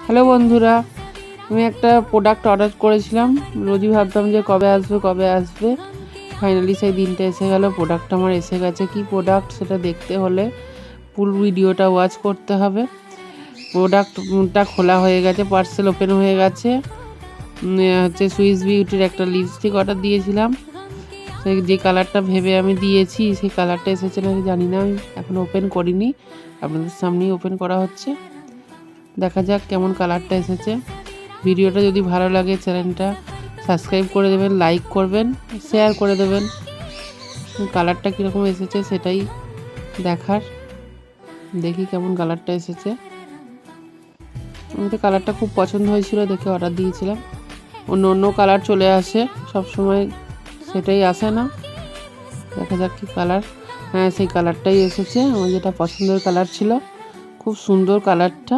Hello বন্ধুরা, আমি একটা প্রোডাক্ট অর্ডার করেছিলাম। রোজই ভাবতাম যে কবে আসবে। ফাইনালি সেই দিনটা এসে গেল। প্রোডাক্ট আমার এসে গেছে। কি প্রোডাক্ট সেটা দেখতে হলে ফুল ভিডিওটা ওয়াচ করতে হবে। প্রোডাক্টটা খোলা হয়ে গেছে, পার্সেল ওপেন হয়ে গেছে। হচ্ছে সুইস বিউটির একটা লিপস্টিক অর্ডার দিয়েছিলাম। সেই যে কালারটা ভেবে আমি দিয়েছি সেই কালারটা এসেছে নাকি জানি না, আমি এখন ওপেন করিনি। আপনাদের সামনেই ওপেন করা হচ্ছে। দেখা যাক কেমন কালারটা এসেছে। ভিডিওটা যদি ভালো লাগে চ্যানেলটা সাবস্ক্রাইব করে দেবেন, লাইক করবেন, শেয়ার করে দেবেন। কালারটা কীরকম এসেছে সেটাই দেখার। দেখি কেমন কালারটা এসেছে। আমি তো কালারটা খুব পছন্দ হয়েছিল দেখে অর্ডার দিয়েছিলাম। অন্য কালার চলে আসে, সব সময় সেটাই আসে না। দেখা যাক কি কালার। হ্যাঁ, সেই কালারটাই এসেছে, আমার যেটা পছন্দের কালার ছিল। খুব সুন্দর কালারটা।